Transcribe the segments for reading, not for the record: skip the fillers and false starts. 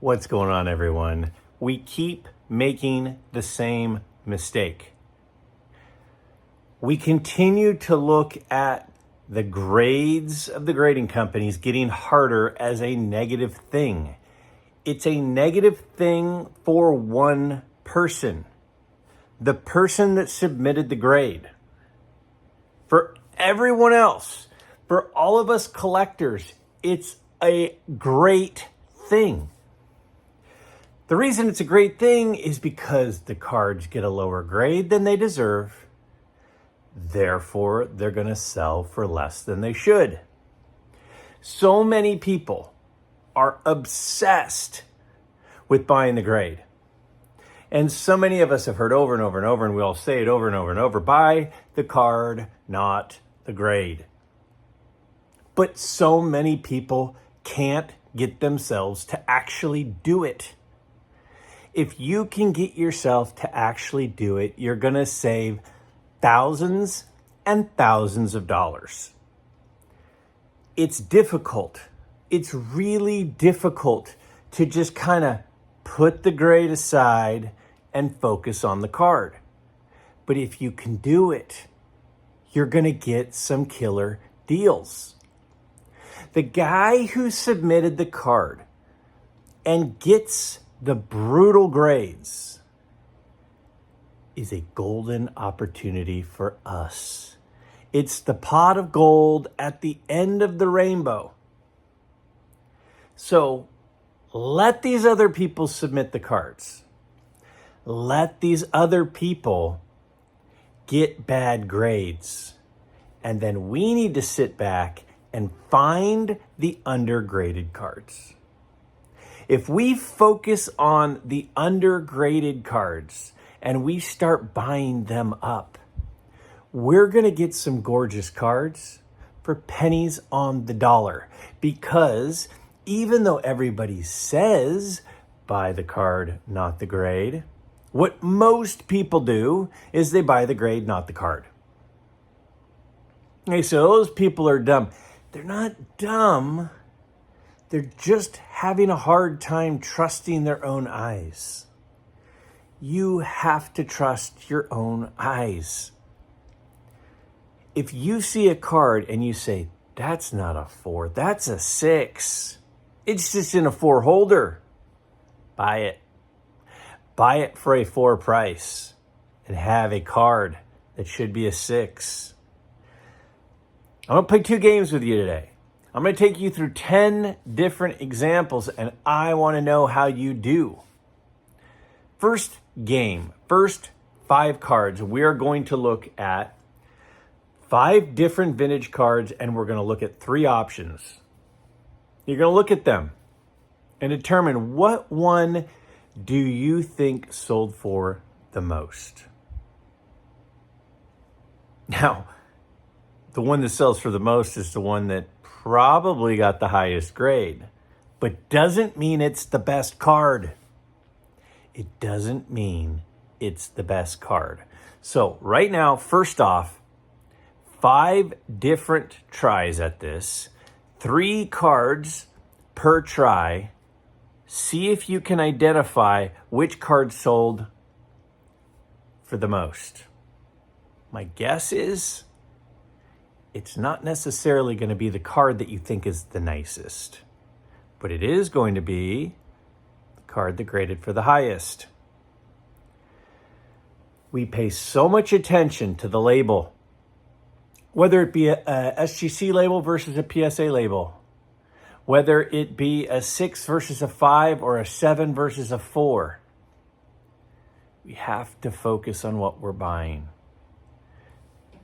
What's going on, everyone? We keep making the same mistake. We continue to look at the grades of the grading companies getting harder as a negative thing. It's a negative thing for one person, the person that submitted the grade. For everyone else, for all of us collectors, it's a great thing. The reason it's a great thing is because the cards get a lower grade than they deserve. Therefore, they're going to sell for less than they should. So many people are obsessed with buying the grade. And so many of us have heard over and over and over, and we all say it over and over and over, buy the card, not the grade. But so many people can't get themselves to actually do it. If you can get yourself to actually do it, you're going to save thousands and thousands of dollars. It's difficult. It's really difficult to just kind of put the grade aside and focus on the card. But if you can do it, you're going to get some killer deals. The guy who submitted the card and gets the brutal grades is a golden opportunity for us. It's the pot of gold at the end of the rainbow. So let these other people submit the cards. Let these other people get bad grades. And then we need to sit back and find the undergraded cards. If we focus on the undergraded cards and we start buying them up, we're going to get some gorgeous cards for pennies on the dollar. Because even though everybody says buy the card, not the grade, what most people do is they buy the grade, not the card. Okay, so those people are dumb. They're not dumb. They're just having a hard time trusting their own eyes. You have to trust your own eyes. If you see a card and you say, that's not a 4, that's a 6. It's just in a 4 holder. Buy it. Buy it for a 4 price and have a card that should be a 6. I'm going to play 2 games with you today. I'm going to take you through 10 different examples, and I want to know how you do. First game, first 5 cards, we are going to look at 5 different vintage cards, and we're going to look at 3 options. You're going to look at them and determine what one do you think sold for the most. Now, the one that sells for the most is the one that probably got the highest grade, but doesn't mean it's the best card. It doesn't mean it's the best card. So right now, first off, 5 different tries at this, 3 cards per try. See if you can identify which card sold for the most. My guess is it's not necessarily going to be the card that you think is the nicest, but it is going to be the card that graded for the highest. We pay so much attention to the label, whether it be a SGC label versus a PSA label, whether it be a 6 versus a 5 or a 7 versus a 4. We have to focus on what we're buying.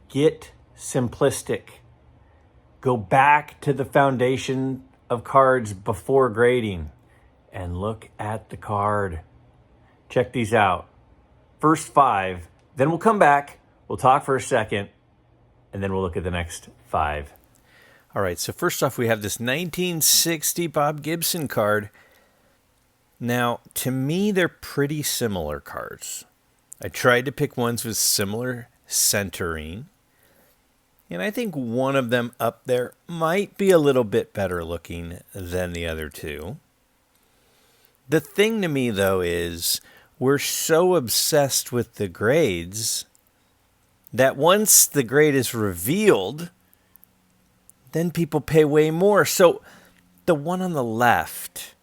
Get simplistic. Go back to the foundation of cards before grading and look at the card. Check these out. First 5, then we'll come back, we'll talk for a second, and then we'll look at the next 5. All right, so first off, we have this 1960 Bob Gibson card. Now, to me, they're pretty similar cards. I tried to pick ones with similar centering. And I think one of them up there might be a little bit better looking than the other two. The thing to me, though, is we're so obsessed with the grades that once the grade is revealed, then people pay way more. So the one on the left,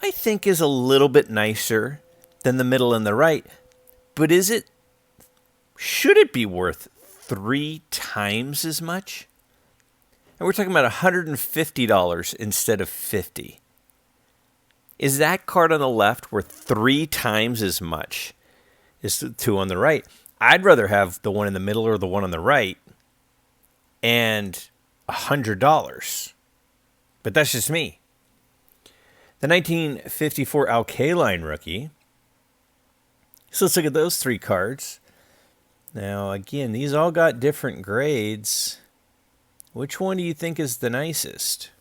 I think, is a little bit nicer than the middle and the right. But should it be worth 3 times as much? And we're talking about $150 instead of $50. Is that card on the left worth 3 times as much as the two on the right? I'd rather have the one in the middle or the one on the right and $100. But that's just me. The 1954 Kaline rookie. So let's look at those 3 cards. Now, again, these all got different grades. Which one do you think is the nicest?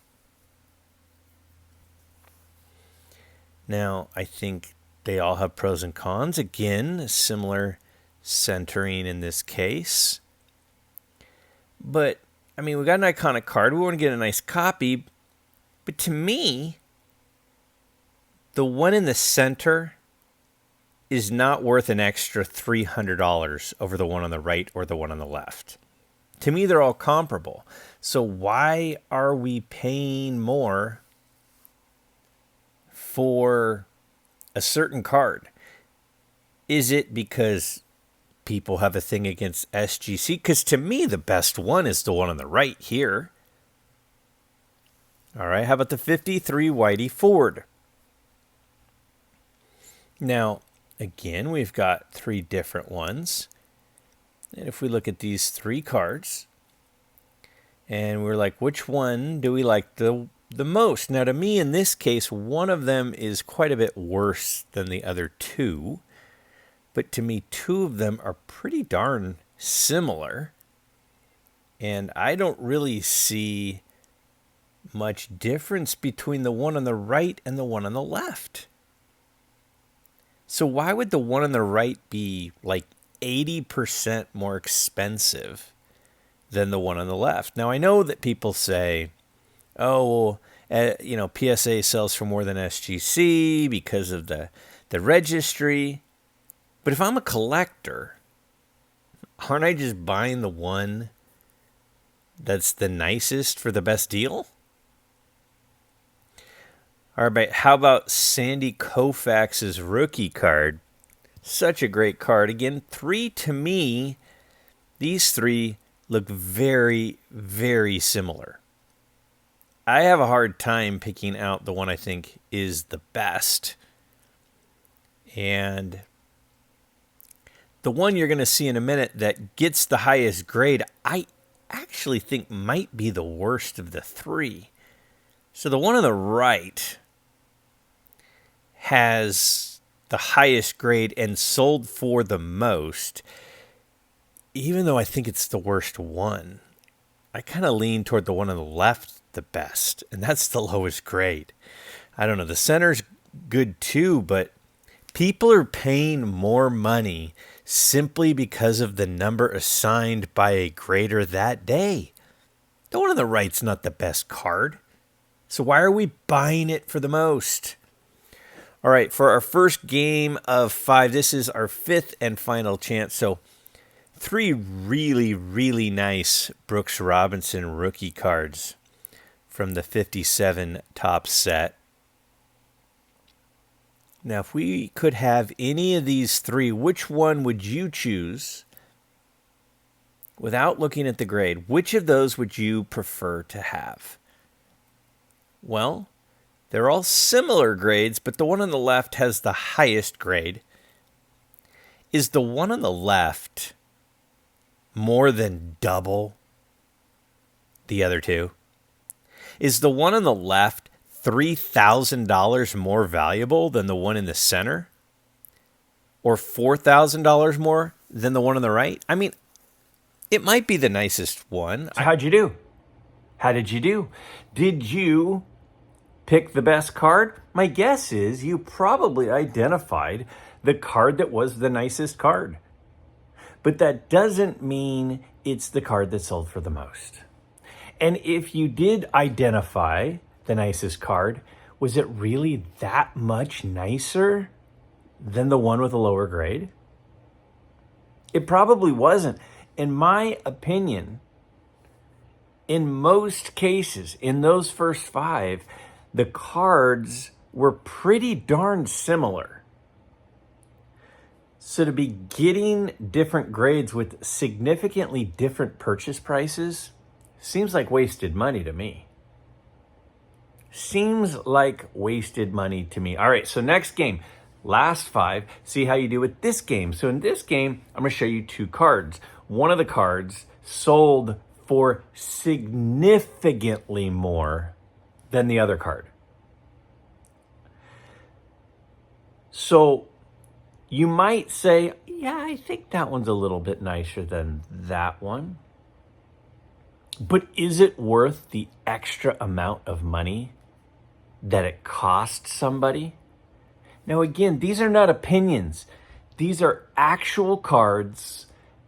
Now, I think they all have pros and cons. Again, similar centering in this case. But, I mean, we got an iconic card. We want to get a nice copy. But to me, the one in the center is not worth an extra $300 over the one on the right or the one on the left. To me, they're all comparable. So why are we paying more for a certain card? Is it because people have a thing against SGC? Because to me, the best one is the one on the right here. All right, how about the 53 Whitey Ford? Now, again, we've got 3 different ones. And if we look at these 3 cards, and we're like, which one do we like the most? Now, to me, in this case, one of them is quite a bit worse than the other 2. But to me, 2 of them are pretty darn similar. And I don't really see much difference between the one on the right and the one on the left. So why would the one on the right be like 80% more expensive than the one on the left? Now, I know that people say, oh, PSA sells for more than SGC because of the registry. But if I'm a collector, aren't I just buying the one that's the nicest for the best deal? All right, how about Sandy Koufax's rookie card? Such a great card. Again, 3 to me, these 3 look very, very similar. I have a hard time picking out the one I think is the best. And the one you're going to see in a minute that gets the highest grade, I actually think might be the worst of the 3. So the one on the right has the highest grade and sold for the most, even though I think it's the worst one. I kind of lean toward the one on the left the best, and that's the lowest grade. I don't know, the center's good too, but people are paying more money simply because of the number assigned by a grader that day. The one on the right's not the best card, so why are we buying it for the most? All right, for our first game of 5, this is our 5th and final chance. So 3 really, really nice Brooks Robinson rookie cards from the 57 top set. Now, if we could have any of these 3, which one would you choose without looking at the grade? Which of those would you prefer to have? Well, they're all similar grades, but the one on the left has the highest grade. Is the one on the left more than double the other 2? Is the one on the left $3,000 more valuable than the one in the center? Or $4,000 more than the one on the right? I mean, it might be the nicest one. So how'd you do? How did you do? Did you pick the best card? My guess is you probably identified the card that was the nicest card. But that doesn't mean it's the card that sold for the most. And if you did identify the nicest card, Was it really that much nicer than the one with a lower grade? It probably wasn't. In my opinion, in most cases, in those first 5, the cards were pretty darn similar. So to be getting different grades with significantly different purchase prices seems like wasted money to me. Seems like wasted money to me. All right, so next game, last 5, see how you do with this game. So in this game, I'm gonna show you 2 cards. One of the cards sold for significantly more than the other card. So you might say, yeah, I think that one's a little bit nicer than that one. But is it worth the extra amount of money that it costs somebody? Now, again, these are not opinions. These are actual cards,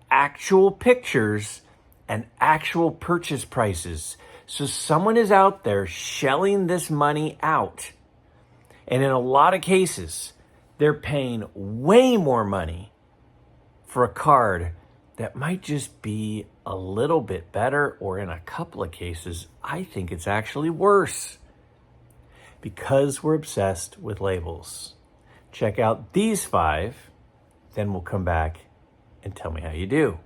actual pictures, and actual purchase prices. So someone is out there shelling this money out. And in a lot of cases, they're paying way more money for a card that might just be a little bit better, or in a couple of cases, I think it's actually worse. Because we're obsessed with labels. Check out these 5, then we'll come back and tell me how you do.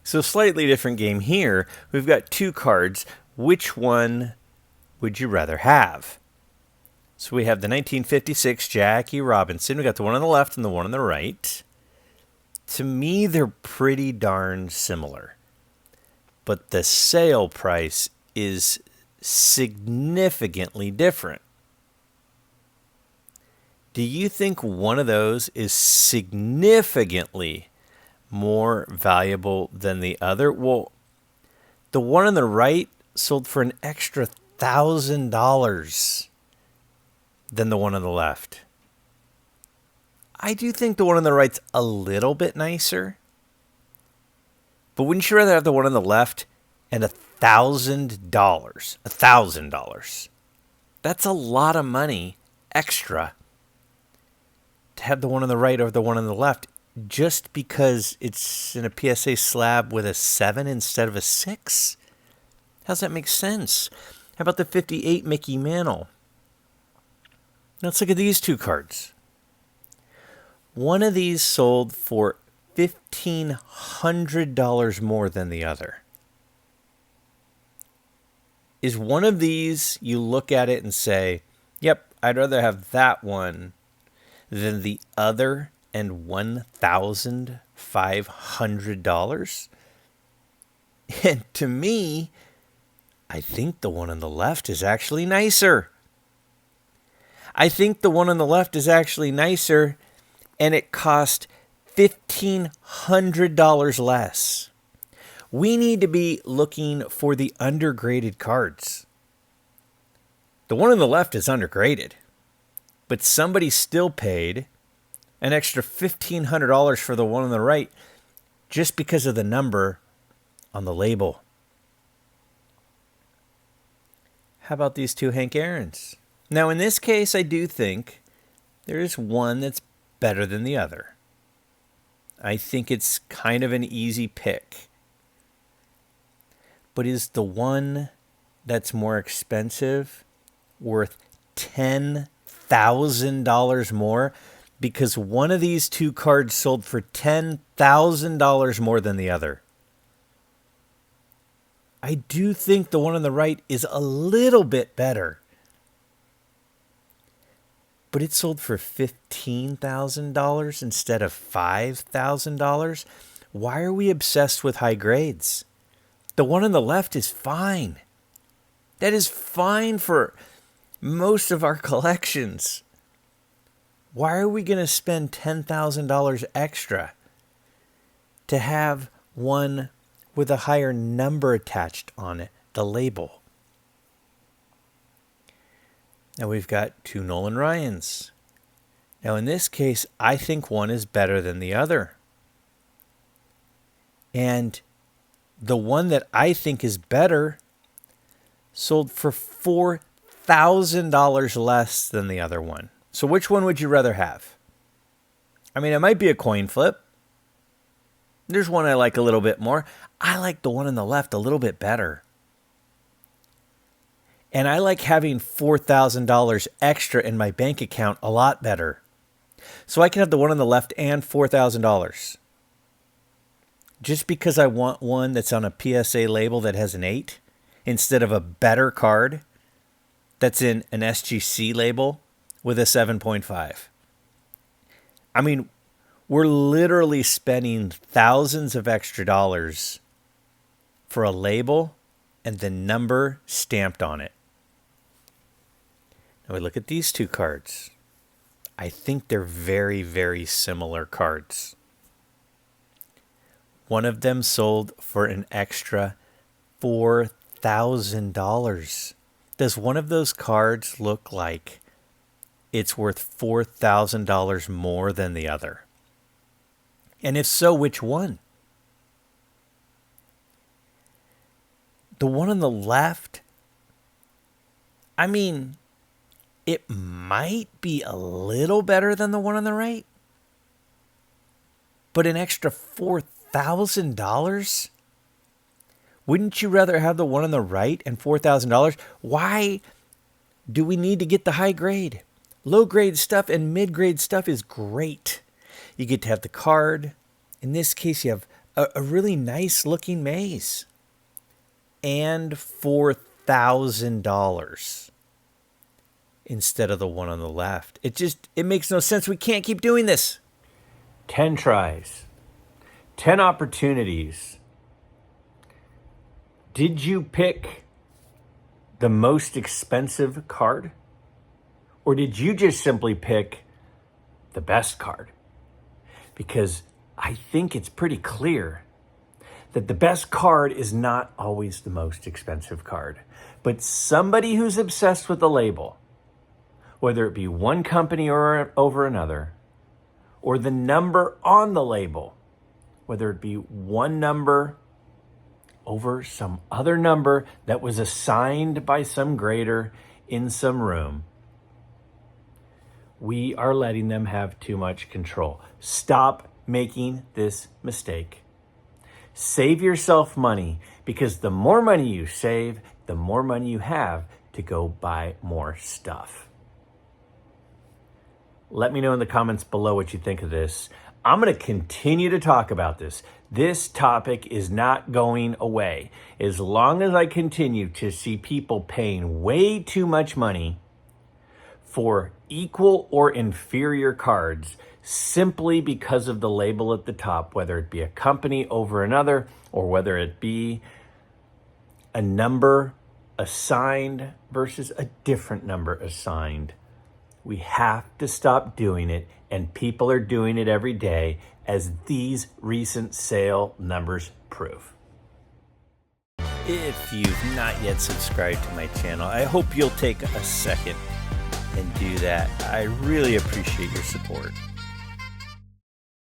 So slightly different game here. We've got 2 cards. Which one would you rather have? So we have the 1956 Jackie Robinson. We got the one on the left and the one on the right. To me, they're pretty darn similar. But the sale price is significantly different. Do you think one of those is significantly more valuable than the other? Well, the one on the right sold for an extra $1,000 than the one on the left. I do think the one on the right's a little bit nicer. But wouldn't you rather have the one on the left and $1,000? $1,000. That's a lot of money extra to have the one on the right over the one on the left, just because it's in a PSA slab with a 7 instead of a 6? How's that make sense? How about the 58 Mickey Mantle? Let's look at these 2 cards. One of these sold for $1,500 more than the other. Is one of these, you look at it and say, yep, I'd rather have that one than the other and $1,500? And to me, I think the one on the left is actually nicer. I think the one on the left is actually nicer, and it cost $1,500 less. We need to be looking for the undergraded cards. The one on the left is undergraded, but somebody still paid an extra $1,500 for the one on the right just because of the number on the label. How about these 2 Hank Aaron's? Now, in this case, I do think there is one that's better than the other. I think it's kind of an easy pick. But is the one that's more expensive worth $10,000 more? Because one of these 2 cards sold for $10,000 more than the other. I do think the one on the right is a little bit better. But it sold for $15,000 instead of $5,000. Why are we obsessed with high grades? The one on the left is fine. That is fine for most of our collections. Why are we going to spend $10,000 extra to have one with a higher number attached on it, the label? Now we've got 2 Nolan Ryans. Now in this case, I think one is better than the other. And the one that I think is better sold for $1,000 less than the other one. So which one would you rather have? I mean, it might be a coin flip. There's one I like a little bit more. I like the one on the left a little bit better. And I like having $4,000 extra in my bank account a lot better. So I can have the one on the left and $4,000. Just because I want one that's on a PSA label that has an 8 instead of a better card that's in an SGC label with a 7.5. I mean, we're literally spending thousands of extra dollars for a label and the number stamped on it. Now we look at these two cards. I think they're very, very similar cards. One of them sold for an extra $4,000. Does one of those cards look like it's worth $4,000 more than the other? And if so, which one? The one on the left, I mean, it might be a little better than the one on the right, but an extra $4,000? Wouldn't you rather have the one on the right and $4,000? Why do we need to get the high grade? Low grade stuff and mid grade stuff is great. You get to have the card. In this case, you have a really nice looking maze. And $4,000 instead of the one on the left. It makes no sense. We can't keep doing this. 10 tries, 10 opportunities. Did you pick the most expensive card? Or did you just simply pick the best card? Because I think it's pretty clear that the best card is not always the most expensive card. But somebody who's obsessed with the label, whether it be one company or over another, or the number on the label, whether it be one number over some other number that was assigned by some grader in some room, we are letting them have too much control. Stop making this mistake. Save yourself money, because the more money you save, the more money you have to go buy more stuff. Let me know in the comments below what you think of this. I'm going to continue to talk about this. This topic is not going away. As long as I continue to see people paying way too much money for equal or inferior cards simply because of the label at the top, whether it be a company over another or whether it be a number assigned versus a different number assigned. We have to stop doing it, and people are doing it every day, as these recent sale numbers prove. If you've not yet subscribed to my channel, I hope you'll take a second and do that. I really appreciate your support.